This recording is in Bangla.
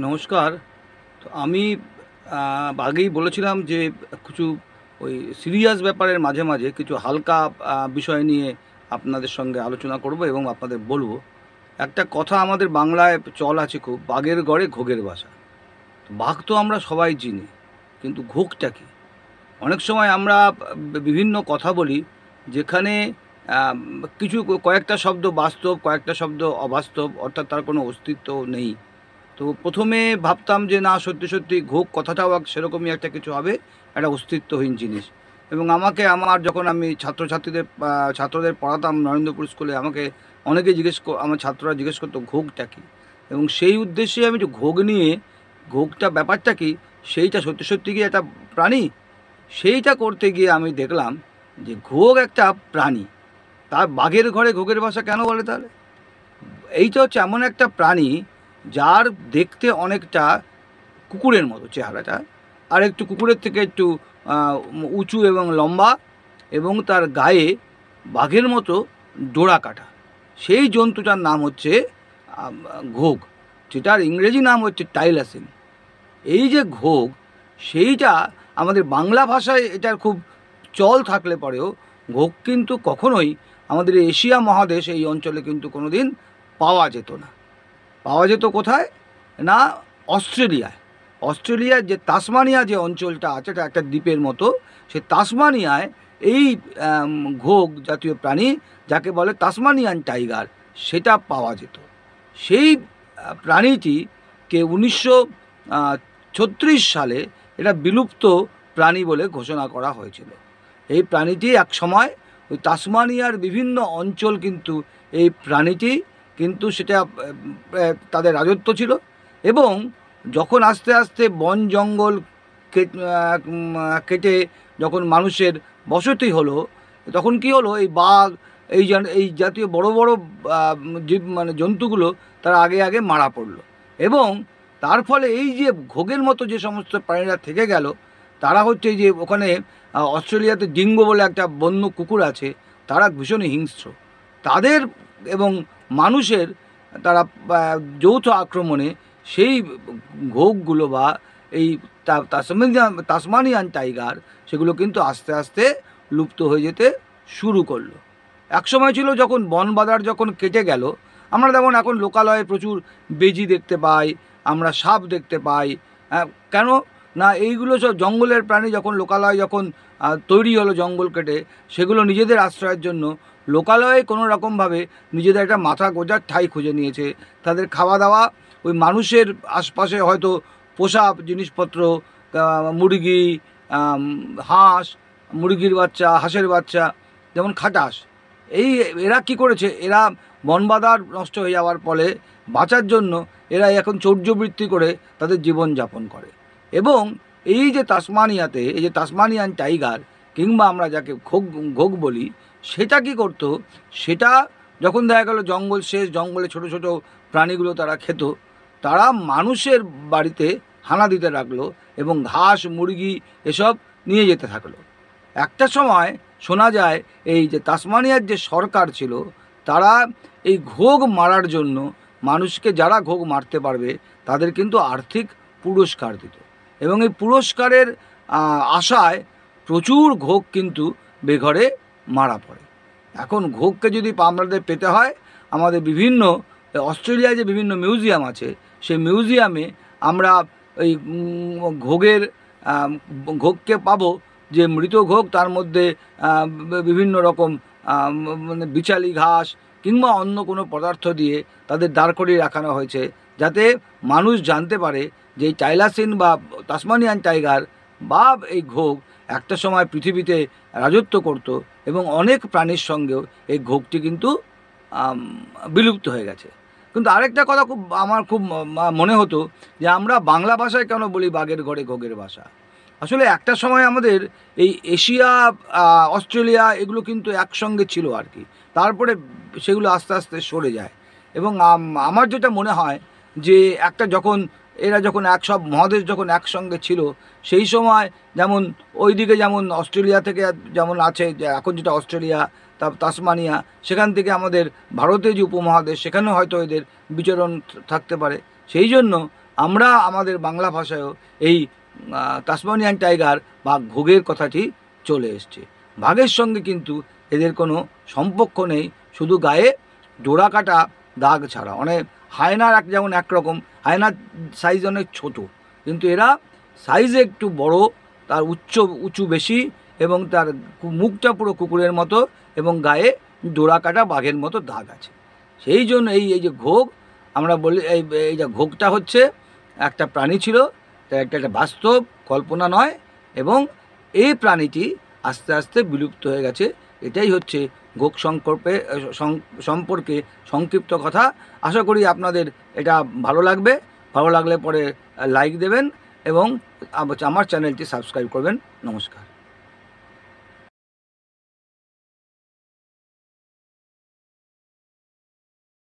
নমস্কার। তো আমি আগেই বলেছিলাম যে কিছু ওই সিরিয়াস ব্যাপারের মাঝে মাঝে কিছু হালকা বিষয় নিয়ে আপনাদের সঙ্গে আলোচনা করব এবং আপনাদের বলবো। একটা কথা আমাদের বাংলায় চল আছে খুব, বাঘের গড়ে ঘোগের বাসা। তো বাঘ তো আমরা সবাই চিনি, কিন্তু ঘোগটা কি? অনেক সময় আমরা বিভিন্ন কথা বলি যেখানে আম, কিছু কয়েকটা শব্দ বাস্তব, কয়েকটা শব্দ অবাস্তব, অর্থাৎ তার কোনো অস্তিত্ব নেই। তো প্রথমে ভাবতাম যে না, সত্যি সত্যি ঘোগ কথাটাও সেরকমই একটা কিছু হবে, একটা অস্তিত্বহীন জিনিস। এবং আমাকে যখন আমি ছাত্রদের পড়াতাম নরেন্দ্রপুর স্কুলে, আমাকে অনেকে আমার ছাত্ররা জিজ্ঞেস করতো ঘোগটা কী। এবং সেই উদ্দেশ্যে আমি যে ঘোগ নিয়ে, ঘোগটা ব্যাপারটা কি, সেইটা সত্যি সত্যি কি একটা প্রাণী, সেইটা করতে গিয়ে আমি দেখলাম যে ঘোগ একটা প্রাণী। তার বাঘের ঘরে ঘোগের বাসা কেন বলে তাহলে? এইটা হচ্ছে এমন একটা প্রাণী যার দেখতে অনেকটা কুকুরের মতো চেহারাটা, আর একটু কুকুরের থেকে একটু উঁচু এবং লম্বা, এবং তার গায়ে বাঘের মতো ডোরা কাটা। সেই জন্তুটার নাম হচ্ছে ঘোগ, যেটার ইংরেজি নাম হচ্ছে টাইলাসিন। এই যে ঘোগ, সেইটা আমাদের বাংলা ভাষায় এটার খুব চল থাকলে পরেও ঘোগ কিন্তু কখনোই আমাদের এশিয়া মহাদেশ এই অঞ্চলে কিন্তু কোনো দিন পাওয়া যেত না। পাওয়া যেত কোথায়? না, অস্ট্রেলিয়ায়। অস্ট্রেলিয়ার যে তাসমানিয়া যে অঞ্চলটা আছে, এটা একটা দ্বীপের মতো, সে তাসমানিয়ায় এই ঘোগ জাতীয় প্রাণী, যাকে বলে তাসমানিয়ান টাইগার, সেটা পাওয়া যেত। সেই প্রাণীটিকে 1936 সালে এটা বিলুপ্ত প্রাণী বলে ঘোষণা করা হয়েছিল। এই প্রাণীটি এক সময় ওই তাসমানিয়ার বিভিন্ন অঞ্চল কিন্তু এই প্রাণীটি কিন্তু সেটা তাদের রাজত্ব ছিল। এবং যখন আস্তে আস্তে বন জঙ্গল কেটে যখন মানুষের বসতি হলো, তখন কি হলো, এই বাঘ, এই জাতীয় বড় বড় জীব মানে জন্তুগুলো তারা আগে আগে মারা পড়লো। এবং তার ফলে এই যে ঘোগের মতো যে সমস্ত প্রাণীরা থেকে গেল, তারা হচ্ছে যে ওখানে অস্ট্রেলিয়াতে ডিঙ্গো বলে একটা বন্য কুকুর আছে, তারা ভীষণই হিংস্র। তাদের এবং মানুষের তারা যৌথ আক্রমণে সেই ঘোগগুলো বা এই তাসমানিয়ান টাইগার, সেগুলো কিন্তু আস্তে আস্তে লুপ্ত হয়ে যেতে শুরু করলো। এক সময় ছিল যখন বন বাদার যখন কেটে গেল, আমরা যেমন এখন লোকালয়ে প্রচুর বেজি দেখতে পাই, আমরা সাপ দেখতে পাই। কেন না, এইগুলো সব জঙ্গলের প্রাণী। যখন লোকালয় যখন তৈরি হলো জঙ্গল কেটে, সেগুলো নিজেদের আশ্রয়ের জন্য লোকালয়ে কোনো রকমভাবে নিজেদের একটা মাথা গোঁজার ঠাঁই খুঁজে নিয়েছে। তাদের খাওয়া দাওয়া ওই মানুষের আশপাশে হয়তো পোষা জিনিসপত্র, মুরগি, হাঁস, মুরগির বাচ্চা, হাঁসের বাচ্চা, যেমন খাটাস। এই এরা কি করেছে, এরা বনবাদার নষ্ট হয়ে যাওয়ার ফলে বাঁচার জন্য এরা এখন চৌর্যবৃত্তি করে তাদের জীবনযাপন করে। এবং এই যে তাসমানিয়াতে এই যে তাসমানিয়ান টাইগার, কিংবা আমরা যাকে ঘোগ বলি, সেটা কি করতো, সেটা যখন দেখা গেল জঙ্গল শেষ, জঙ্গলে ছোট ছোট প্রাণীগুলো তারা খেত, তারা মানুষের বাড়িতে হানা দিতে লাগলো এবং ঘাস, মুরগি এসব নিয়ে যেতে থাকলো। একটা সময় শোনা যায় এই যে তাসমানিয়ার যে সরকার ছিল, তারা এই ঘোগ মারার জন্য মানুষকে, যারা ঘোগ মারতে পারবে তাদের কিন্তু আর্থিক পুরস্কার দিত। এবং এই পুরস্কারের আশায় প্রচুর ঘোগ কিন্তু বেঘরে মারা পড়ে। এখন ঘোগকে যদি আমাদের পেতে হয়, আমাদের বিভিন্ন অস্ট্রেলিয়ায় যে বিভিন্ন মিউজিয়াম আছে, সেই মিউজিয়ামে আমরা এই ঘোগের ঘোগকে পাবো, যে মৃত ঘোগ, তার মধ্যে বিভিন্ন রকম মানে বিচালি ঘাস কিংবা অন্য কোনো পদার্থ দিয়ে তাদের দাঁড় করিয়ে রাখানো হয়েছে, যাতে মানুষ জানতে পারে যে এই টাইলাসিন বা তাসমানিয়ান টাইগার বা এই ঘোগ একটা সময় পৃথিবীতে রাজত্ব করত, এবং অনেক প্রাণীর সঙ্গেও এই ঘোগটি কিন্তু বিলুপ্ত হয়ে গেছে। কিন্তু আরেকটা কথা আমার খুব মনে হতো, যে আমরা বাংলা ভাষায় কেন বলি বাঘের ঘরে ঘোগের বাসা। আসলে একটা সময় আমাদের এই এশিয়া, অস্ট্রেলিয়া, এগুলো কিন্তু একসঙ্গে ছিল আর কি। তারপরে সেগুলো আস্তে আস্তে সরে যায়। এবং আমার যেটা মনে হয় যে একটা যখন এরা যখন সব মহাদেশ যখন একসঙ্গে ছিল, সেই সময় যেমন ওইদিকে যেমন অস্ট্রেলিয়া থেকে যেমন আছে, যে এখন যেটা অস্ট্রেলিয়া, তাসমানিয়া, সেখান থেকে আমাদের ভারতের যে উপমহাদেশ, সেখানেও হয়তো এদের বিচরণ থাকতে পারে। সেই জন্য আমরা আমাদের বাংলা ভাষায়ও এই তাসমানিয়ান টাইগার বা ঘোগের কথাটি চলে এসছে। বাঘের সঙ্গে কিন্তু এদের কোনো সম্পর্ক নেই, শুধু গায়ে ডোরা কাটা দাগ ছাড়া। অনেক হায়নার যেমন একরকম, হায়নার সাইজ অনেক ছোট, কিন্তু এরা সাইজে একটু বড়, তার উঁচু বেশি, এবং তার মুখটা পুরো কুকুরের মতো, এবং গায়ে ডোরা কাটা বাঘের মতো দাগ আছে। সেই জন্য এই যে ঘোগ, আমরা বলি এই যে ঘোগটা হচ্ছে একটা প্রাণী ছিল, তার একটা বাস্তব কল্পনা নয়, এবং এই প্রাণীটি আস্তে আস্তে বিলুপ্ত হয়ে গেছে। এটাই হচ্ছে ঘোগ সম্পর্কে সংক্ষিপ্ত কথা। আশা করি আপনাদের এটা ভালো লাগবে। ভালো লাগলে পরে লাইক দেবেন এবং আমার চ্যানেলটি সাবস্ক্রাইব করবেন। নমস্কার।